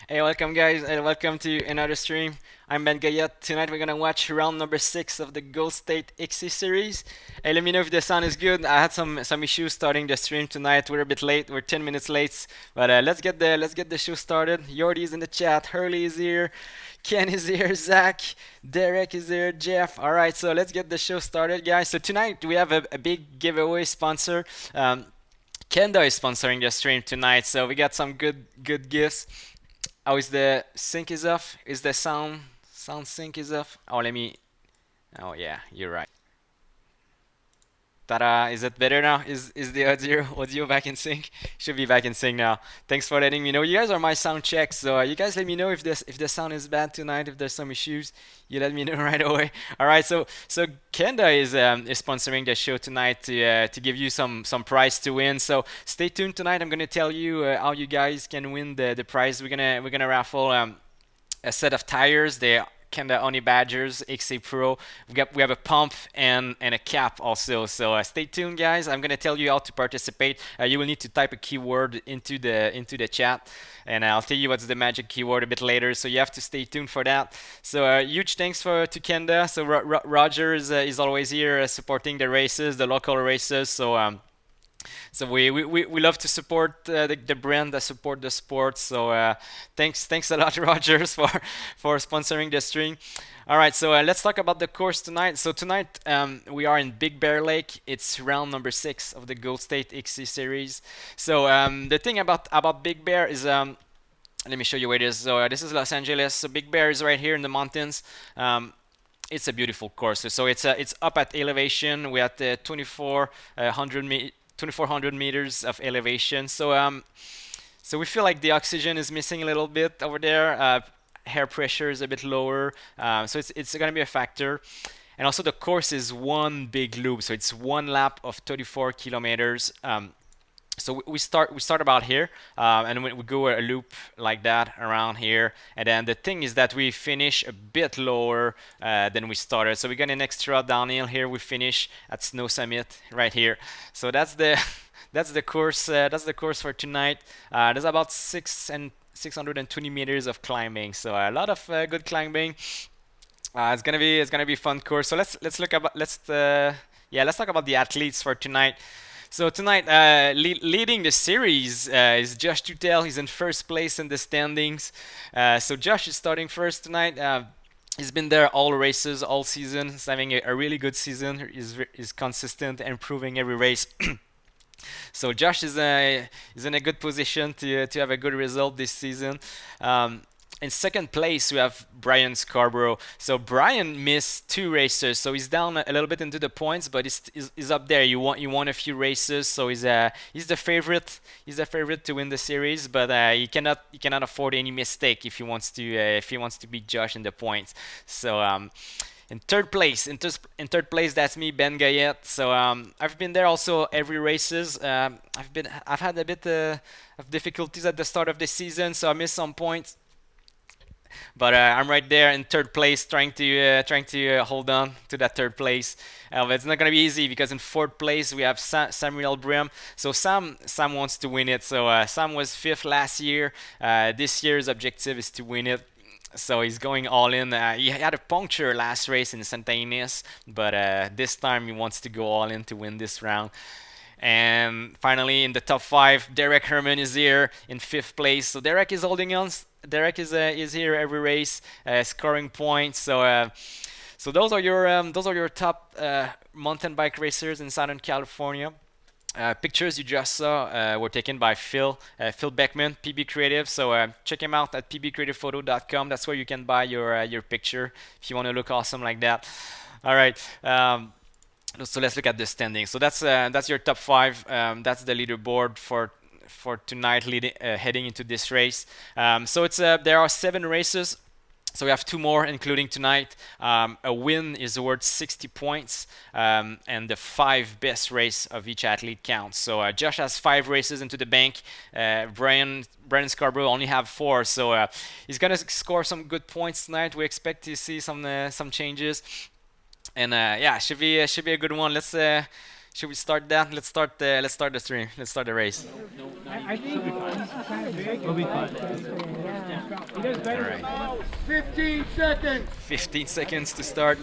Hey, welcome guys, and welcome to another stream. I'm Ben Gayet. Tonight we're gonna watch round number 6 of the GoldState XC series. Hey, let me know if the sound is good. I had some issues starting the stream tonight. We're a bit late. We're 10 minutes late, but let's get the show started. Yordi's in the chat. Hurley is here. Ken is here. Zach, Derek is here. Jeff. All right, so let's get the show started, guys. So tonight we have a big giveaway sponsor. Kenda is sponsoring the stream tonight, so we got some good gifts. Oh, is the sync is off? Is the sound sync is off? Oh, let me. Oh yeah, you're right. Ta-da! Is it better now? Is the audio back in sync? Should be back in sync now. Thanks for letting me know. You guys are my sound checks, so you guys let me know if the sound is bad tonight. If there's some issues, you let me know right away. All right. So Kenda is sponsoring the show tonight to give you some prize to win. So stay tuned tonight. I'm gonna tell you how you guys can win the prize. We're gonna raffle a set of tires. They Kenda Oni Badgers XA Pro. We have a pump and a cap also. So stay tuned, guys. I'm gonna tell you how to participate. You will need to type a keyword into the chat, and I'll tell you what's the magic keyword a bit later. So you have to stay tuned for that. So huge thanks to Kenda. So Roger is always here supporting the races, the local races. So we love to support the brand that support the sport. So thanks a lot, Rogers, for sponsoring the stream. All right, so let's talk about the course tonight. So tonight we are in Big Bear Lake. It's round number 6 of the GoldState XC series. So the thing about Big Bear is let me show you where it is. So this is Los Angeles. So Big Bear is right here in the mountains. It's a beautiful course. So it's up at elevation. We're at 2,400 meters of elevation. So we feel like the oxygen is missing a little bit over there. Air pressure is a bit lower. So it's going to be a factor. And also the course is one big loop. So it's one lap of 34 kilometers. So we start about here, and we go a loop like that around here, and then the thing is that we finish a bit lower than we started. So we got an extra downhill here. We finish at Snow Summit right here. So that's the that's the course. That's the course for tonight. There's about 620 meters of climbing. So a lot of good climbing. It's gonna be a fun course. So let's look about let's talk about the athletes for tonight. So tonight, leading the series is Josh Tutel. He's in first place in the standings. So Josh is starting first tonight. He's been there all races, all season. He's having a really good season. He's consistent, improving every race. So Josh is in a good position to have a good result this season. In second place, we have Brian Scarborough. So Brian missed 2 races, so he's down a little bit into the points, but he's up there. You won a few races, so he's the favorite. He's the favorite to win the series, but he cannot afford any mistake if he wants to beat Josh in the points. So in third place, in third place, that's me, Ben Gayet. So I've been there also every races. I've had a bit of difficulties at the start of the season, so I missed some points. But I'm right there in third place, trying to hold on to that third place. But it's not gonna be easy because in fourth place we have Samuel Brim. So Sam wants to win it. So Sam was fifth last year. This year's objective is to win it. So he's going all in. He had a puncture last race in Santa Ynez, but this time he wants to go all in to win this round. And finally, in the top 5, Derek Herman is here in fifth place. So Derek is holding on. Derek is here every race, scoring points. So those are your top mountain bike racers in Southern California. Pictures you just saw were taken by Phil Beckman, PB Creative. So check him out at pbcreativephoto.com. That's where you can buy your picture if you want to look awesome like that. All right. So let's look at the standing. So that's your top 5. That's the leaderboard for tonight, heading into this race. So there are 7 races. So we have 2 more, including tonight. A win is worth 60 points, and the 5 best race of each athlete counts. So Josh has 5 races into the bank. Brian Scarborough only have 4, so he's gonna score some good points tonight. We expect to see some changes. And yeah, should be a good one. Should we start that? Let's start the stream. Let's start the race. I think we'll be fine. All right. 15 seconds. 15 seconds to start.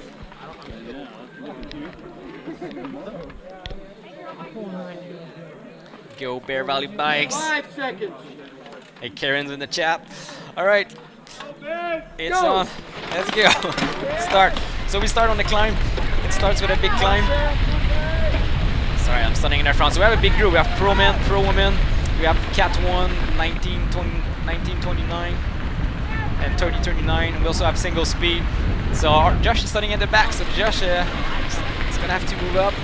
Go Bear Valley Bikes. 5 seconds. Hey, Karen's in the chat. All right. It's Go. on. Let's go. Start. So we start on the climb. It starts with a big climb. Sorry, I'm standing in the front. So we have a big group. We have pro men, pro women. We have Cat 1, 1929, and 3039. We also have single speed. So Josh is starting at the back. So Josh is gonna have to move up.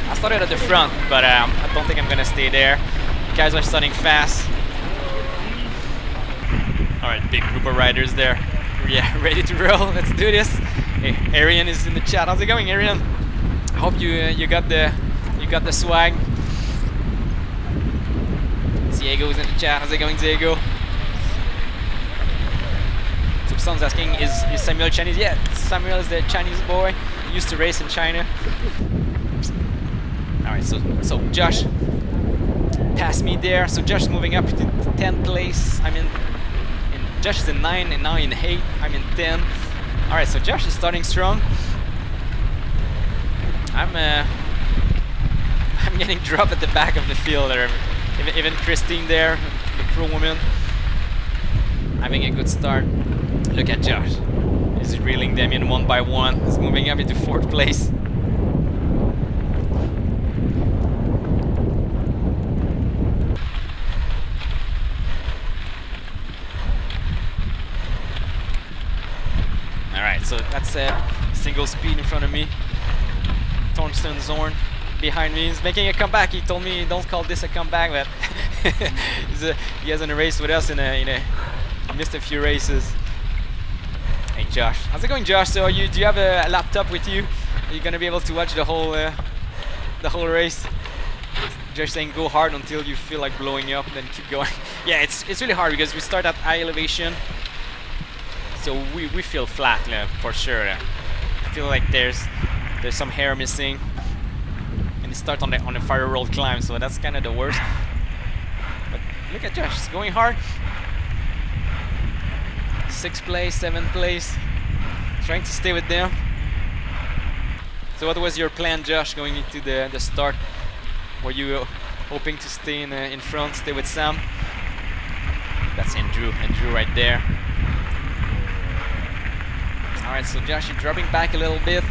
I started at the front, but I don't think I'm gonna stay there. You guys are starting fast. All right, big group of riders there. Yeah, ready to roll. Let's do this. Hey, Arian is in the chat. How's it going, Arian? I hope you got the swag. Diego is in the chat. How's it going, Diego? Subson's asking, is Samuel Chinese? Yeah, Samuel is the Chinese boy. He used to race in China. All right, so Josh passed me there. So Josh is moving up to 10th place. I'm in. Josh is in 9 and now in 8. I'm in 10. All right, so Josh is starting strong. I'm getting dropped at the back of the field there. Even Christine there, the pro woman, having a good start. Look at Josh. He's reeling them in one by one. He's moving up into 4th place. Alright, so that's a single speed in front of me. Thornton Zorn behind me. He's making a comeback. He told me don't call this a comeback, but he has in a race with us he missed a few races. Hey Josh, how's it going, Josh? So do you have a laptop with you? Are you gonna be able to watch the whole race? Josh saying go hard until you feel like blowing up, then keep going. Yeah, it's really hard because we start at high elevation, so we feel flat for sure. I feel like there's some hair missing, and it starts on the fire roll climb, so that's kind of the worst. But look at Josh, he's going hard. 6th place, 7th place, trying to stay with them. So what was your plan, Josh, going into the start? Were you hoping to stay in front, stay with Sam? That's Andrew right there. All right, so Josh, you're dropping back a little bit.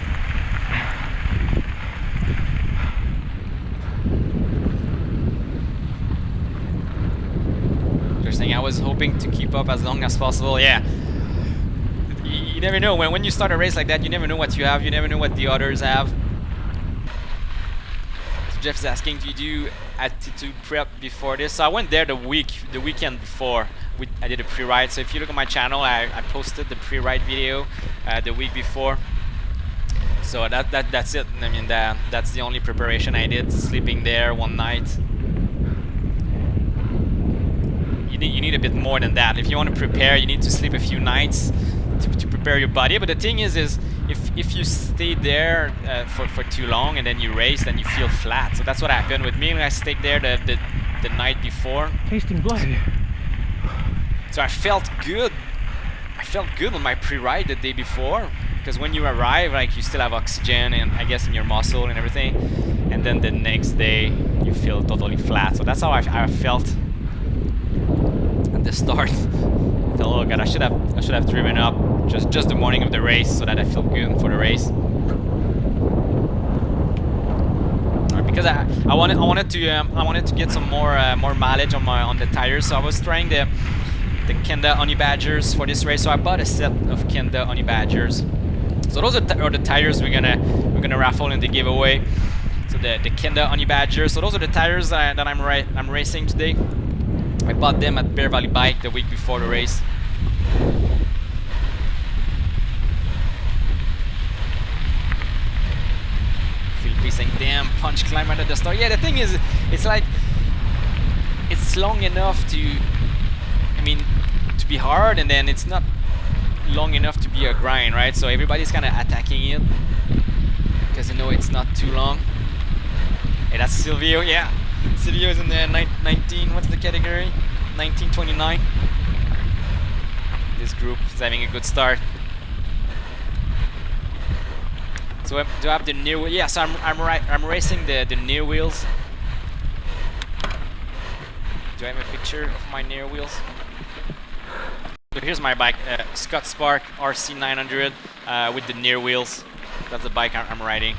Just saying, I was hoping to keep up as long as possible. Yeah. You never know. When you start a race like that, you never know what you have. You never know what the others have. So Jeff's asking, do you do altitude prep before this? So I went there the weekend before. I did a pre-ride. So if you look at my channel, I posted the pre-ride video the week before. So that's it. I mean, that's the only preparation I did. Sleeping there one night. You need a bit more than that. If you want to prepare, you need to sleep a few nights to prepare your body. But the thing is if you stay there for too long and then you race, then you feel flat. So that's what happened with me when I stayed there the night before. Tasting blood. So I felt good. I felt good on my pre-ride the day before, because when you arrive, like, you still have oxygen and I guess in your muscle and everything, and then the next day you feel totally flat. So that's how I felt at the start. I thought, oh god, I should have driven up just the morning of the race so that I feel good for the race. Because I wanted to get some more mileage on the tires, so I was trying the Kenda Honey Badgers for this race. So I bought a set of Kenda Honey Badgers. So those are the tires we're gonna raffle in the giveaway. So the Kenda Honey Badgers. So those are the tires that I'm racing today. I bought them at Bear Valley Bike the week before the race. Philippe saying, damn, punch climb right at the start. Yeah, the thing is, it's like, it's long enough to be hard, and then it's not long enough to be a grind, right? So everybody's kind of attacking it because they know it's not too long. Hey, that's Silvio, yeah. Silvio is in the 19, what's the category? 1929. This group is having a good start. So do I have the near wheel? Yeah, so I'm racing the near wheels. Do I have a picture of my near wheels? So here's my bike, Scott Spark RC 900 with the near wheels. That's the bike I'm riding.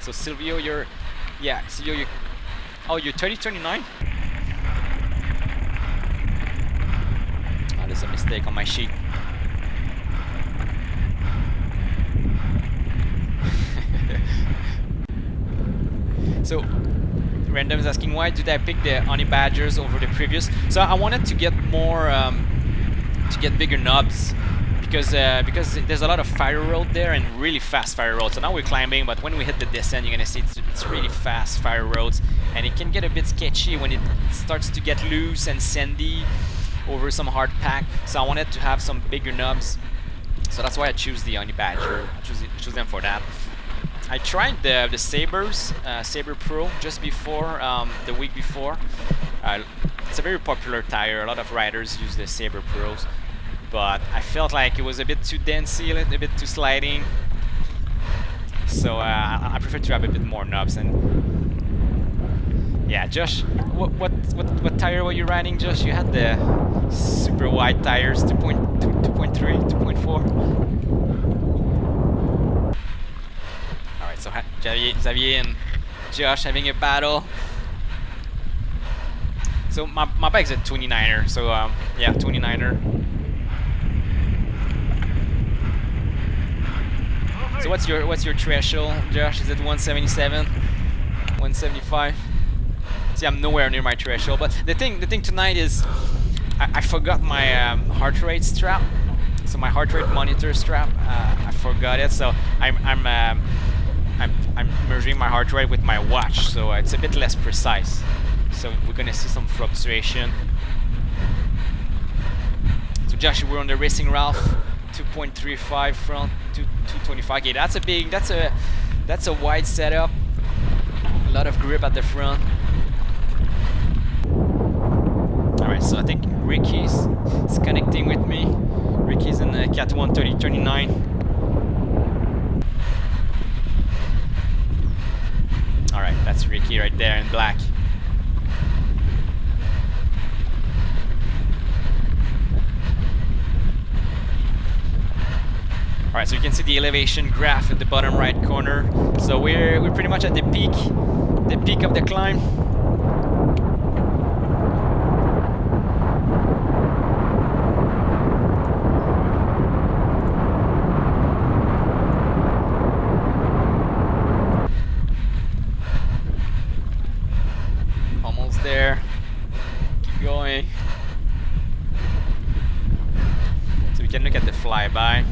So Silvio, you're 2029? Oh, there's a mistake on my sheet. So Random is asking, why did I pick the Honey Badgers over the previous? So I wanted to get more, to get bigger knobs, because there's a lot of fire road there and really fast fire roads. So now we're climbing, but when we hit the descent, you're gonna see it's really fast fire roads, and it can get a bit sketchy when it starts to get loose and sandy over some hard pack. So I wanted to have some bigger knobs, so that's why I choose the Honey Badger. I choose them for that. I tried the Sabres, Sabre Pro, just before, the week before. It's a very popular tire. A lot of riders use the Sabre Pros, but I felt like it was a bit too dancey, a bit too sliding. So I prefer to have a bit more knobs. And yeah, Josh, what tire were you riding, Josh? You had the super wide tires, 2.3, 2.4. So Xavier and Josh having a battle. So my bike's a 29er, so yeah, 29er. So what's your threshold, Josh? Is it 177, 175? See, I'm nowhere near my threshold. But the thing tonight is, I forgot my heart rate strap. So my heart rate monitor strap, I forgot it. So I'm measuring my heart rate with my watch, so it's a bit less precise. So we're gonna see some fluctuation. So Josh, we're on the Racing Ralph, 2.35 front, 225. Okay, that's a wide setup. A lot of grip at the front. All right, so I think Ricky's is connecting with me. Ricky's in the Cat 130-39. Alright, that's Ricky right there in black. Alright, so you can see the elevation graph at the bottom right corner. So we're pretty much at the peak of the climb. There, keep going. So we can look at the flyby.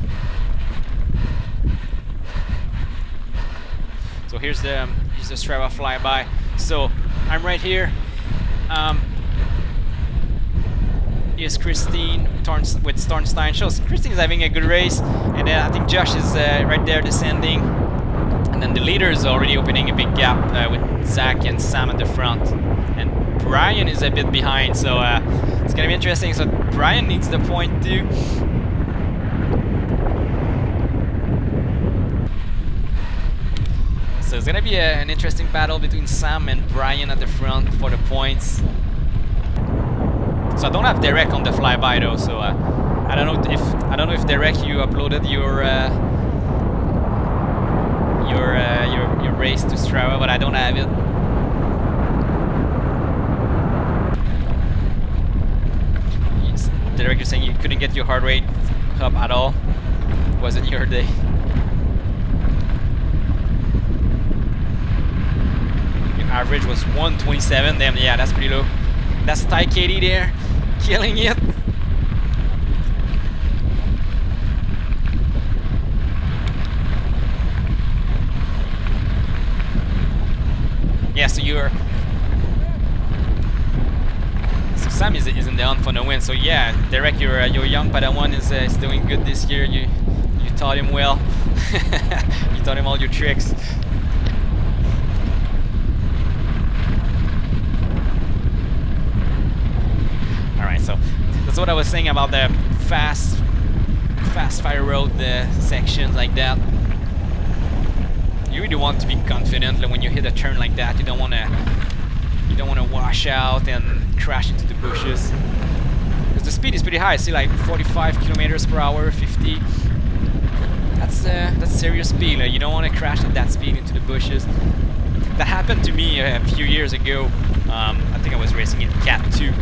So here's the Strava flyby. So I'm right here. Here's Christine with Stornstein. Shows Christine is having a good race, and then I think Josh is right there descending, and then the leader is already opening a big gap with Zach and Sam at the front. And Brian is a bit behind, so it's gonna be interesting. So Brian needs the point too. So it's gonna be an interesting battle between Sam and Brian at the front for the points. So I don't have Derek on the flyby though, so I don't know if Derek, you uploaded your race to Strava, but I don't have it. Derek, you're saying you couldn't get your heart rate up at all? Wasn't your day? Your average was 127. Damn, yeah, that's pretty low. That's Ty Katie there, killing it. Yeah, so Sam is in the hunt for the win. So yeah, Derek, your young Padawan is doing good this year. You You taught him well. You taught him all your tricks. All right, so that's what I was saying about the fast fire road sections like that. You really want to be confident when you hit a turn like that. You don't want to wash out and crash into the bushes. Because the speed is pretty high. I see like 45 kilometers per hour, 50. That's serious speed. Like, you don't want to crash at that speed into the bushes. That happened to me a few years ago. I think I was racing in Cat 2,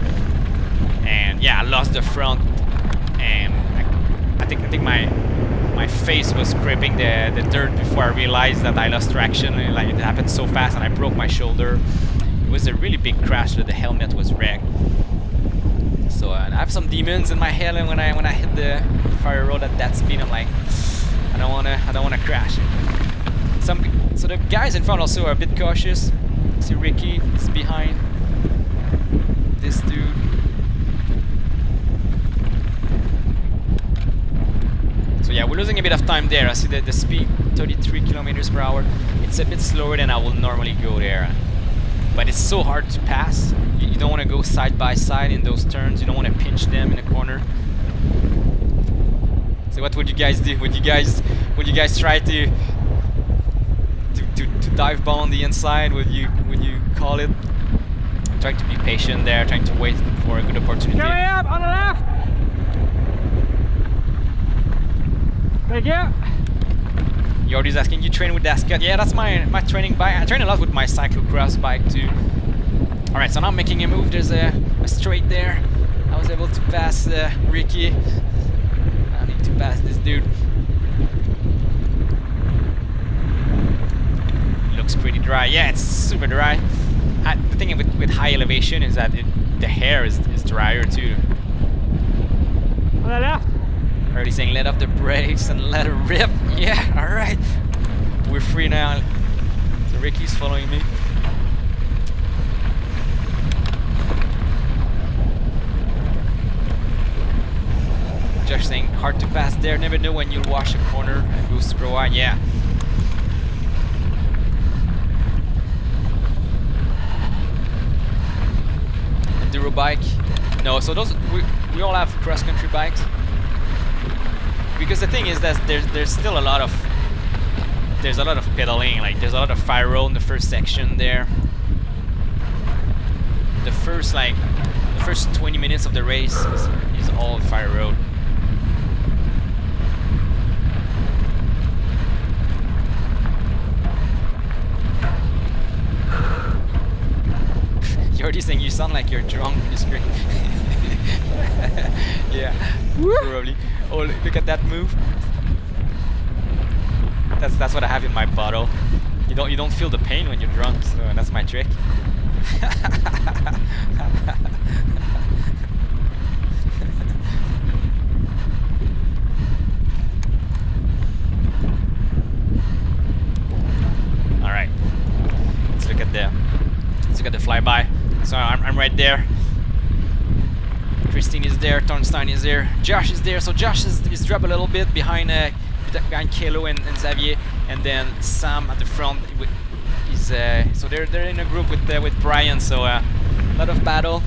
and yeah, I lost the front, and I think my face was scraping the dirt before I realized that I lost traction. And, like, it happened so fast, and I broke my shoulder. It was a really big crash that the helmet was wrecked. So I have some demons in my head, and when I hit the fire road at that speed, I'm like, I don't wanna crash. So the guys in front also are a bit cautious. See Ricky is behind this dude. So yeah, we're losing a bit of time there. I see the speed, 33 kilometers per hour. It's a bit slower than I will normally go there. But it's so hard to pass. You don't want to go side by side in those turns. You don't want to pinch them in a corner. So what would you guys do? Would you guys try to dive bomb on the inside? Would you call it? Trying to be patient there, trying to wait for a good opportunity. Coming up on the left. Thank you. Jordi's asking, you train with Ascot? Yeah, that's my training bike. I train a lot with my cyclocross bike too. Alright, so now I'm making a move. There's a straight there. I was able to pass Ricky. I need to pass this dude. Looks pretty dry. Yeah, it's super dry. The thing with high elevation is that the hair is drier too. On the left. Already saying let off the brakes and let it rip. Yeah, alright. We're free now. So Ricky's following me. Josh saying hard to pass there. Never know when you'll wash a corner and go super wide. Yeah. Enduro bike. No, so those we all have cross-country bikes. Because the thing is that there's still a lot of pedaling. Like there's a lot of fire road in the first section there. The first 20 minutes of the race is all fire road. Jordy's saying you sound like you're drunk on the screen. Yeah, probably. Oh, look at that move. That's what I have in my bottle. You don't feel the pain when you're drunk, so that's my trick. All right, let's look at the flyby. So I'm right there. Christine is there, Thornstein is there, Josh is there. So Josh is dropped a little bit behind Kelo and Xavier, and then Sam at the front is so they're in a group with Brian. So a lot of battle.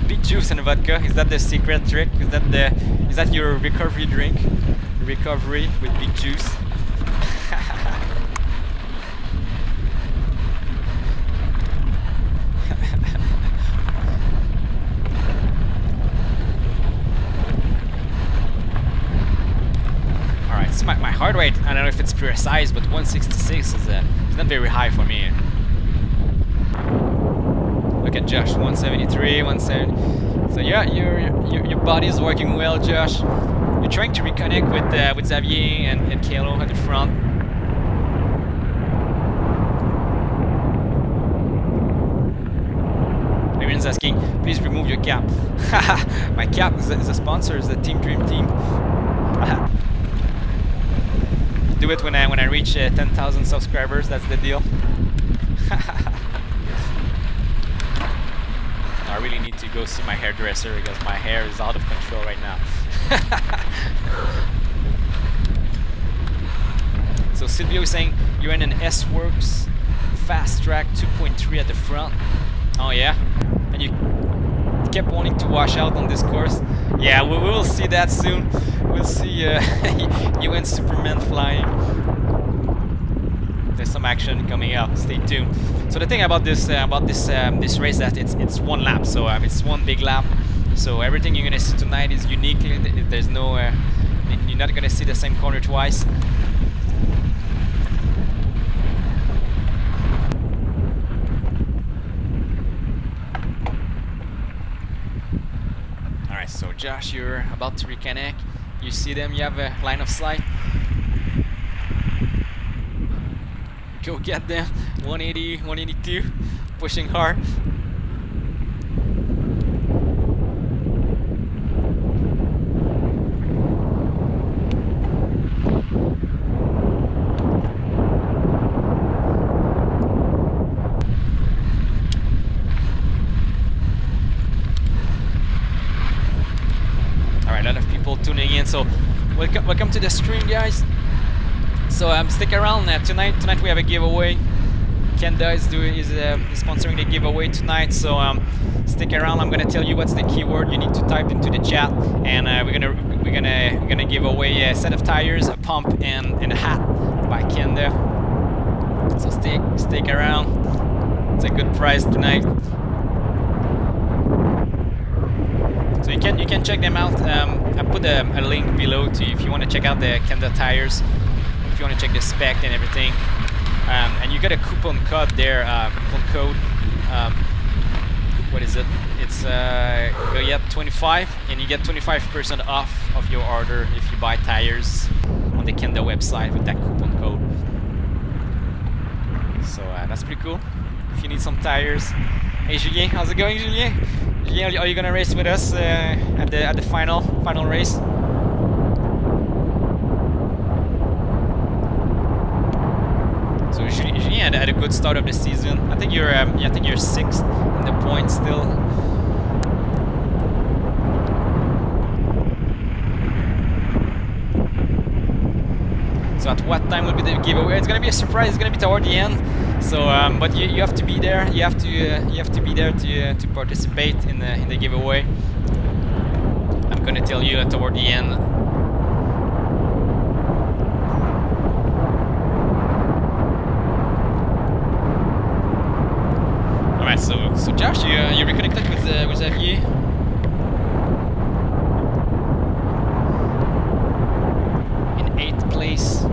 Big juice and vodka. Is that the secret trick? Is that your recovery drink? Recovery with big juice. My heart rate, I don't know if it's precise, but 166 is not very high for me. Look at Josh, 173, 170. So yeah, your body is working well, Josh. You're trying to reconnect with Xavier and Kalo at the front. Everyone's asking, please remove your cap. My cap is a sponsor, is the Team Dream Team. Do it when I reach 10,000 subscribers. That's the deal. I really need to go see my hairdresser because my hair is out of control right now. So Silvio is saying you're in an S-Works Fast Track 2.3 at the front. Oh yeah? And you kept wanting to wash out on this course. Yeah, we will see that soon. We'll see you and Superman flying. There's some action coming up. Stay tuned. So the thing about this race that it's one lap, so it's one big lap. So everything you're gonna see tonight is unique. There's no you're not gonna see the same corner twice. Alright, so Josh, you're about to reconnect. You see them, you have a line of sight. Go get them. 180, 182, pushing hard. Alright, a lot of people tuning in, so welcome to the stream, guys. So stick around tonight. Tonight we have a giveaway. Kenda is sponsoring the giveaway tonight. So stick around. I'm gonna tell you what's the keyword you need to type into the chat, and we're gonna give away a set of tires, a pump, and a hat by Kenda. So stick around. It's a good prize tonight. So you can check them out. I put a link below to if you want to check out the Kenda Tires. If you want to check the spec and everything, and you get a coupon code there. Coupon code. What is it? It's GOYET25, and you get 25% off of your order if you buy tires on the Kenda website with that coupon code. So that's pretty cool. If you need some tires. Hey Julien, how's it going, Julien? Julien, are you gonna race with us at the final race? So Julien had a good start of the season. I think you're sixth in the points still. So at what time will be the giveaway? It's gonna be a surprise. It's gonna be toward the end. So, but you have to be there. You have to be there to participate in the giveaway. I'm gonna tell you toward the end. All right. So Josh, you reconnected with Xavier. In 8th place.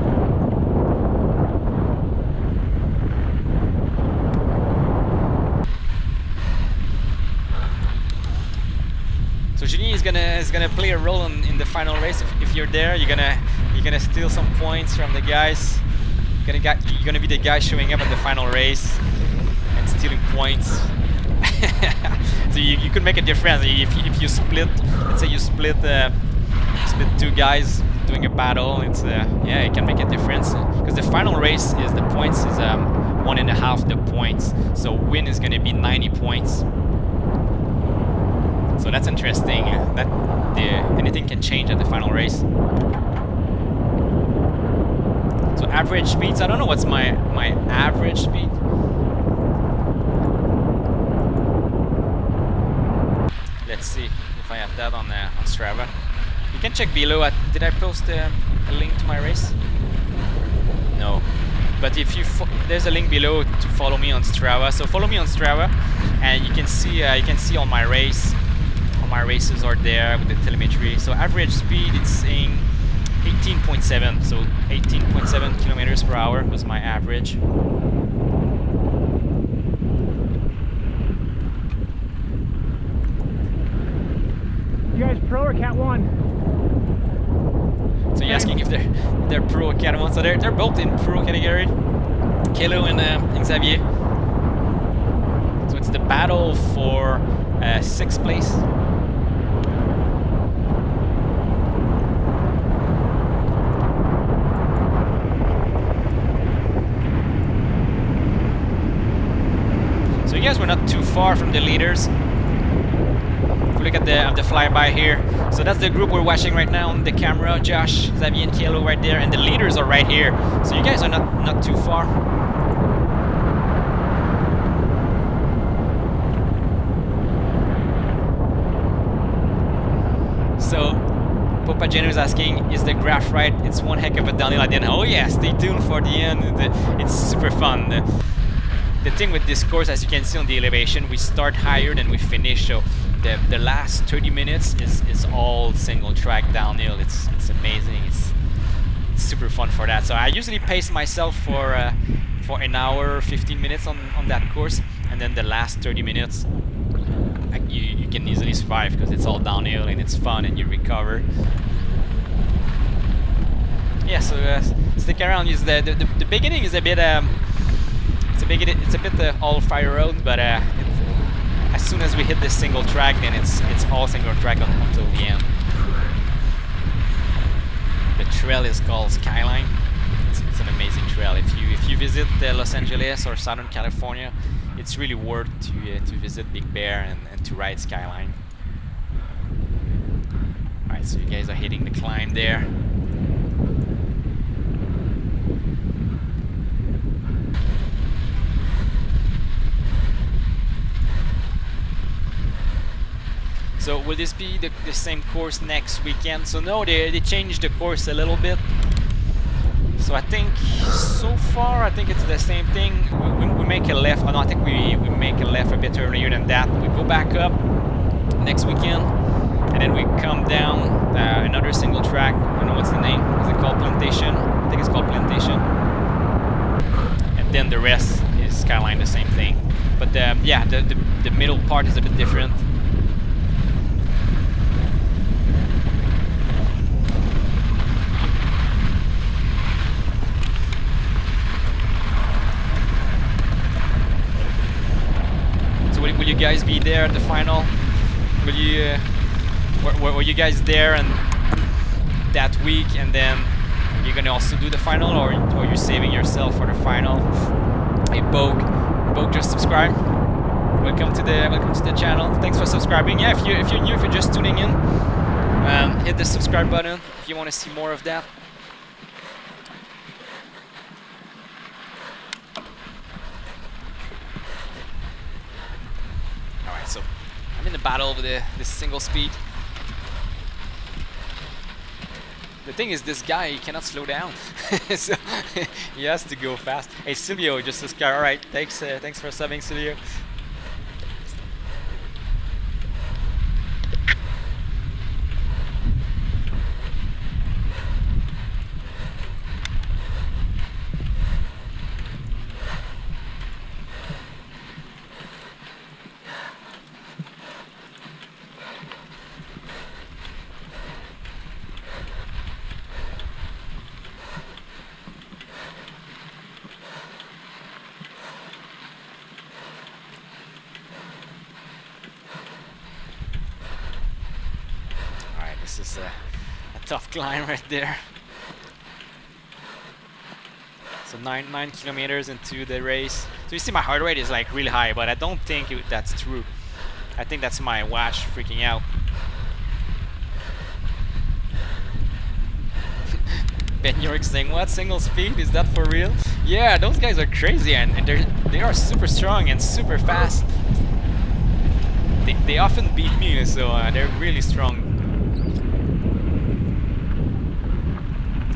So Julien is gonna play a role in the final race. If you're there, you're gonna steal some points from the guys. You're gonna be the guy showing up at the final race and stealing points. So you could make a difference if you split. Let's say you split two guys doing a battle. It's yeah, it can make a difference because the final race is the points is 1.5 the points. So win is gonna be 90 points. So that's interesting. That anything can change at the final race. So average speeds. I don't know what's my average speed. Let's see if I have that on Strava. You can check below. Did I post a link to my race? No. But if there's a link below to follow me on Strava. So follow me on Strava, and you can see all my race. My races are there with the telemetry. So average speed, it's saying 18.7. So 18.7 kilometers per hour was my average. You guys pro or Cat 1? So you're asking if they're pro or Cat 1. So they're both in pro category. Kelo and Xavier. So it's the battle for 6th place. So you guys were not too far from the leaders. we look at the flyby here, so that's the group we're watching right now on the camera. Josh, Xavier, and Kielo right there, and the leaders are right here. So you guys are not too far. So Papageno is asking, is the graph right? It's one heck of a downhill at the end. Oh yeah, stay tuned for the end. It's super fun. The thing with this course, as you can see on the elevation, we start higher than we finish. So the last 30 minutes is all single track downhill. It's amazing. It's super fun for that. So I usually pace myself for an hour, 15 minutes on that course, and then the last 30 minutes you can easily survive because it's all downhill and it's fun and you recover. Yeah, so stick around. Is the beginning is a bit it's a bit all fire road, but as soon as we hit this single track, then it's all single track until the end. The trail is called Skyline. It's an amazing trail. If you visit Los Angeles or Southern California, it's really worth to visit Big Bear and to ride Skyline. Alright, so you guys are hitting the climb there. So will this be the same course next weekend? So no, they changed the course a little bit. So I think so far it's the same thing. We make a left. Oh no, I think we make a left a bit earlier than that. We go back up next weekend, and then we come down another single track. I don't know what's the name. Is it called Plantation? I think it's called Plantation. And then the rest is Skyline, the same thing. But yeah, the middle part is a bit different. Will you guys be there at the final? Will you were you guys there and that week, and then you're gonna also do the final, or are you saving yourself for the final? Hey Bogue just subscribe. Welcome to the channel. Thanks for subscribing. Yeah, if you're new, if you're just tuning in, hit the subscribe button if you want to see more of that. So I'm in the battle with this single speed. The thing is, this guy, he cannot slow down, so he has to go fast. Hey, Silvio, just subscribe. All right, thanks for subbing, Silvio. This is a tough climb right there. So 9 kilometers into the race. So you see my heart rate is like really high, but I don't think that's true. I think that's my watch freaking out. Ben York saying, what, single speed? Is that for real? Yeah, those guys are crazy, and they are super strong and super fast. They often beat me, so they're really strong.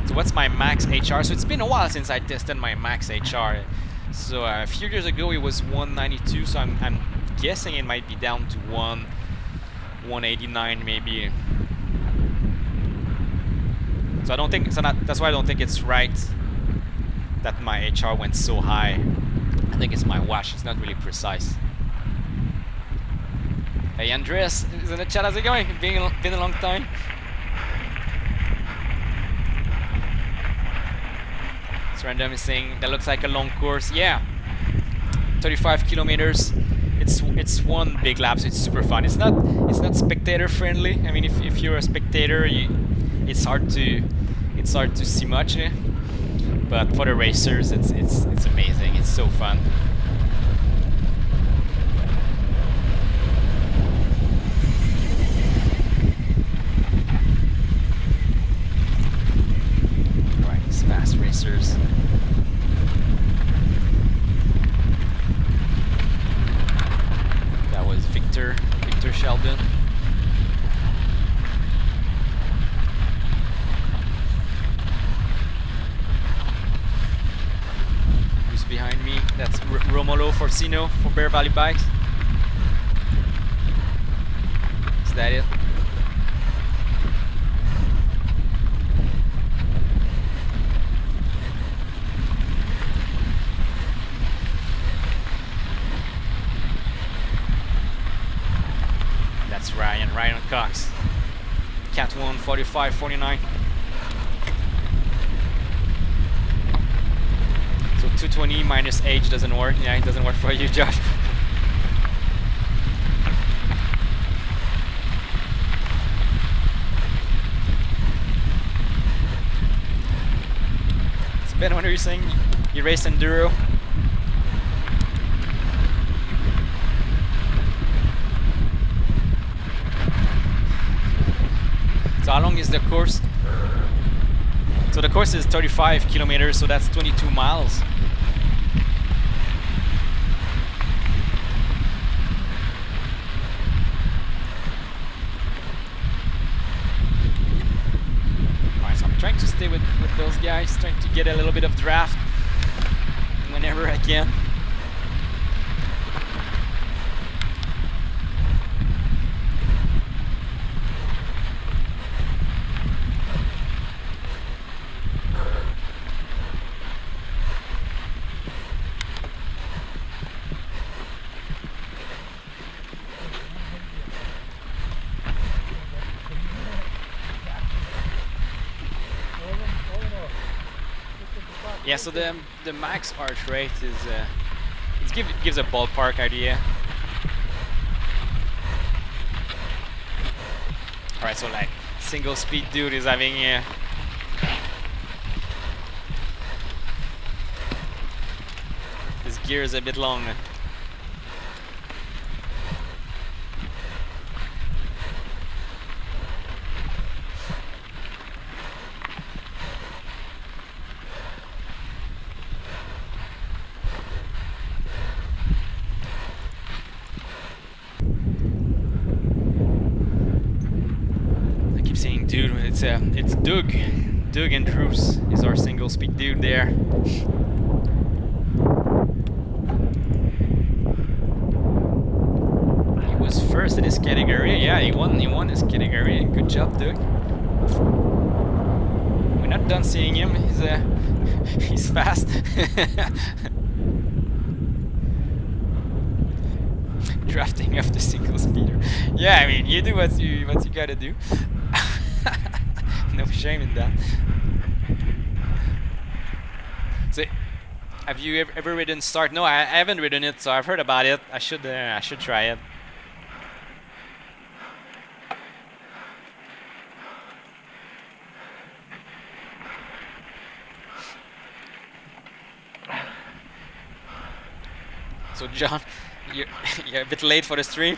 So what's my max HR? So it's been a while since I tested my max HR. So a few years ago it was 192, so I'm guessing it might be down to 189 maybe. So I don't think, that's why I don't think it's right that my HR went so high. I think it's my watch, it's not really precise. Hey Andreas, is in the chat, how's it going? Been a long time. Random is saying that looks like a long course. Yeah, 35 kilometers. It's one big lap, so it's super fun. It's not spectator friendly. I mean, if you're a spectator, it's hard to see much. But for the racers, it's amazing. It's so fun. who's behind me. That's Romolo Forcino for Bear Valley Bikes. Is that it? That's Ryan Cox. Cat 1, 45, 49. So 220 minus age doesn't work. Yeah, it doesn't work for you, Josh. So Ben, what are you saying? You race enduro? So how long is the course? So the course is 35 kilometers, so that's 22 miles. Alright, so I'm trying to stay with those guys, trying to get a little bit of draft whenever I can. Yeah, so the max arch rate is gives a ballpark idea. All right, so like single speed dude is having his gear is a bit long. Saying dude, it's Doug and Drews is our single speed dude there. He was first in his category. Yeah, he won his category. Good job, Doug. We're not done seeing him. He's fast. Drafting off the single speeder. Yeah, I mean, you do what you gotta do. No shame in that. So, have you ever ridden Start? No, I haven't ridden it, so I've heard about it. I should try it. So John, you're a bit late for the stream.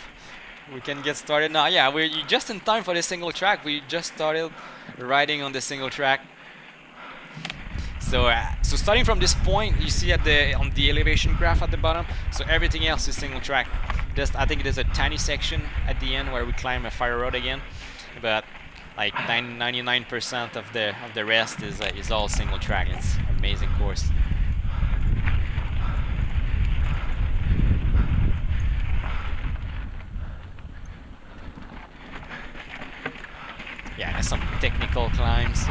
We can get started now. Yeah, we're just in time for the single track. We just started riding on the single track. So, so starting from this point, you see on the elevation graph at the bottom. So everything else is single track. I think there's a tiny section at the end where we climb a fire road again, but like 99% of the rest is all single track. It's an amazing course. Yeah, there's some technical climbs.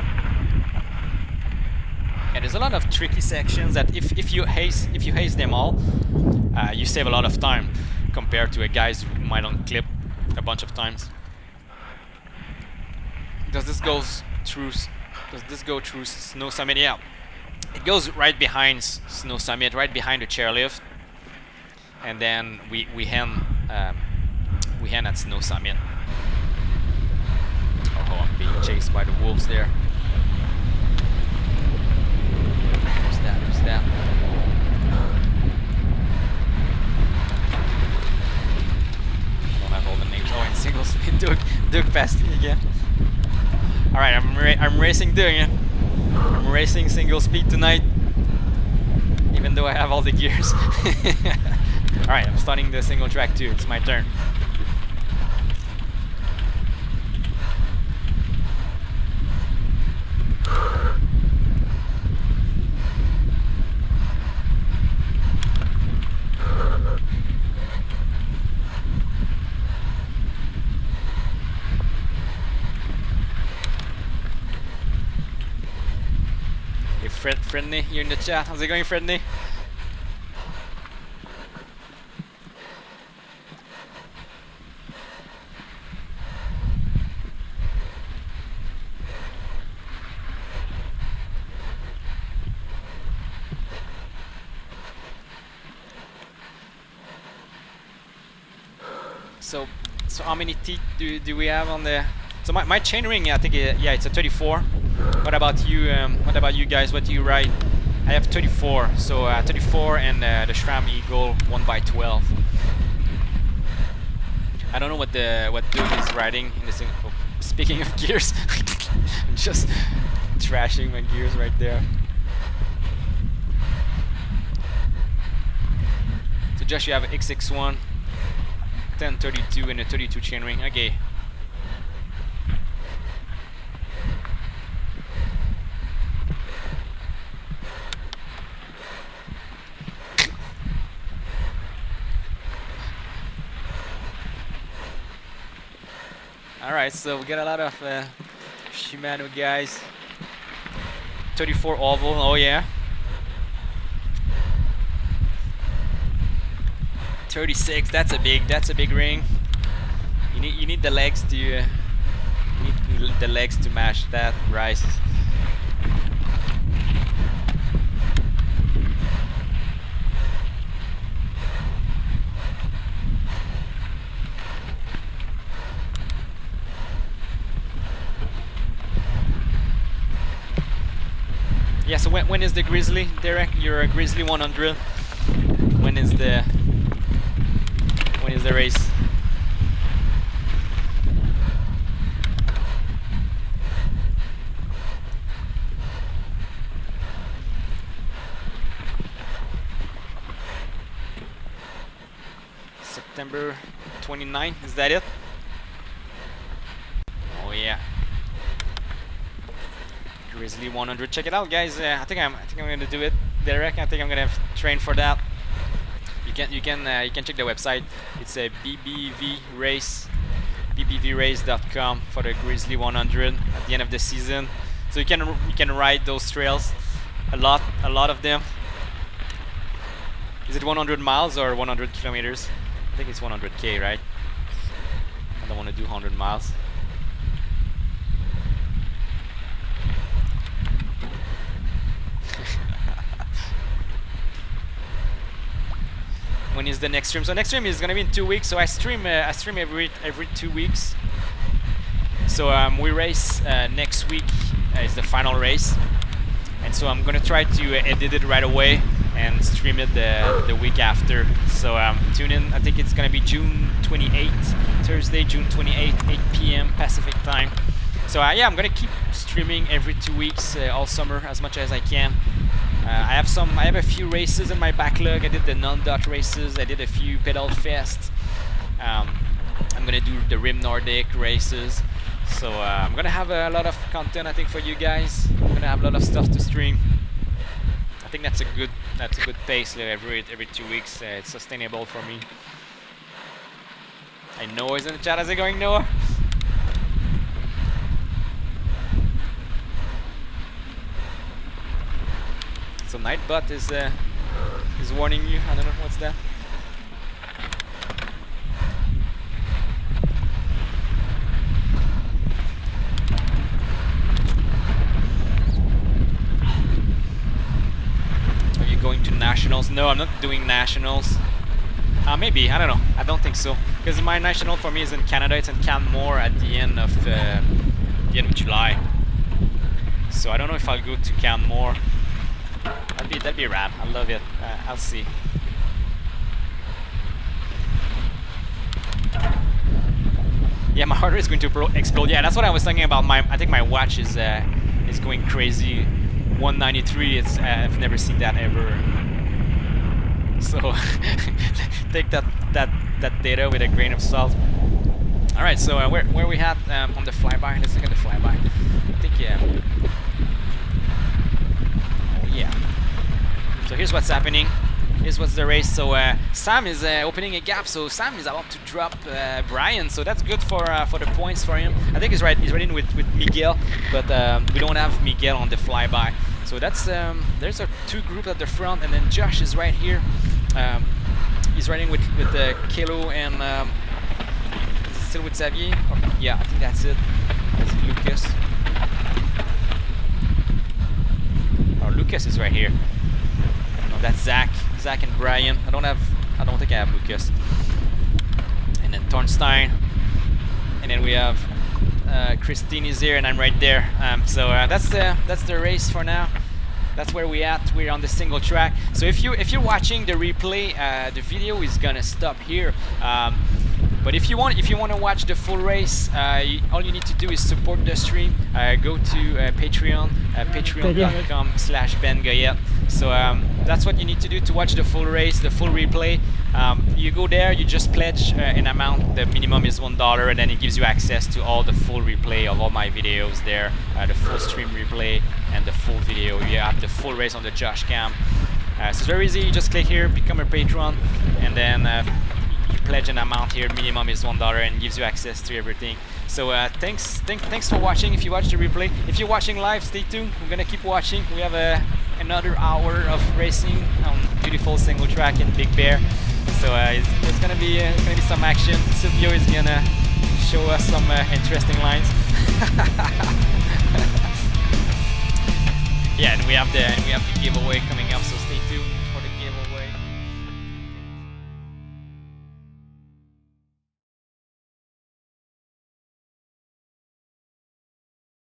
And there's a lot of tricky sections that if you haze them all, you save a lot of time compared to a guys who might unclip a bunch of times. Does this go through Snow Summit? Yeah, it goes right behind Snow Summit, right behind the chairlift, and then we end at Snow Summit. Oh, I'm being chased by the wolves there. Who's that? I don't have all the names. Oh, and single speed Doug passed me again. All right, I'm racing Doug. Yeah? I'm racing single speed tonight, even though I have all the gears. All right, I'm starting the single track too. It's my turn. Friendly, you're in the chat. How's it going, Friendly? So how many teeth do we have on the? So my chain ring, I think yeah, it's a 34. What about you? What about you guys? What do you ride? I have 34. So 34 and the SRAM Eagle 1x12. I don't know what Doug is riding in this. Oh, speaking of gears, I'm just trashing my gears right there. So Josh, you have an XX1. 1032 and a 32 chainring. Okay. All right, so we got a lot of Shimano guys. 34 oval. Oh yeah. 36. That's a big ring. You need the legs to match that rise. Yeah. So when is the Grizzly, Derek? You're a Grizzly 100. When is the race? September 29, is that it? Oh yeah. Grizzly 100. Check it out, guys. I think I'm gonna do it, Derek. I think I'm gonna train for that. You can check the website. It's a bbvrace.com for the Grizzly 100 at the end of the season. So you can ride those trails, a lot of them. Is it 100 miles or 100 kilometers? I think it's 100k, right? I don't want to do 100 miles. When is the next stream? So next stream is gonna be in 2 weeks. So I stream every 2 weeks. So we race next week is the final race, and so I'm gonna try to edit it right away and stream it the week after. So tune in. I think it's gonna be June 28th, Thursday, June 28th, 8 p.m. Pacific time. So yeah, I'm gonna keep streaming every 2 weeks all summer as much as I can. I have a few races in my backlog. I did the non-dot races. I did a few pedal fest. I'm gonna do the Rim Nordic races. So I'm gonna have a lot of content, I think, for you guys. I'm gonna have a lot of stuff to stream. I think that's a good pace. Every 2 weeks, it's sustainable for me. I know he's in the chat. How's it going, Noah? So Nightbot is warning you. I don't know what's that. Are you going to nationals? No, I'm not doing nationals. Maybe, I don't know. I don't think so, because my national for me is in Canada. It's in Canmore at the end of July. So I don't know if I'll go to Canmore. That'd be rad. I love it. I'll see. Yeah, my heart rate is going to explode. Yeah, that's what I was thinking about. I think my watch is going crazy. 193. I've never seen that ever. So take that data with a grain of salt. All right. So where we at on the flyby? Let's look at the flyby. I think yeah. Yeah. So here's what's happening. Here's what's the race. So Sam is opening a gap. So Sam is about to drop Brian. So that's good for the points for him. I think he's riding with Miguel, but we don't have Miguel on the flyby. So that's there's a two group at the front, and then Josh is right here. He's riding with Kelo and is it still with Xavier? Or, yeah, I think that's it. That's Lucas. Oh, Lucas is right here. No, that's Zach and Brian. I don't think I have Lucas. And then Thornstein. And then we have Christine is here, and I'm right there. So that's the race for now. That's where we at. We're on the single track. So if you're watching the replay, the video is gonna stop here. But if you want to watch the full race, all you need to do is support the stream. Go to Patreon, patreon.com/Ben Goyette. So that's what you need to do to watch the full race, the full replay. You go there, you just pledge an amount. The minimum is $1, and then it gives you access to all the full replay of all my videos there, the full stream replay and the full video. You have the full race on the Josh Cam. So it's very easy. You just click here, become a patron, and then you pledge an amount here. Minimum is $1, and gives you access to everything. So thanks for watching. If you watch the replay, if you're watching live, stay tuned. We're gonna keep watching. We have another hour of racing on beautiful single track in Big Bear. So there's gonna be some action. Silvio is gonna show us some interesting lines. Yeah, and we have the giveaway coming up. So stay tuned.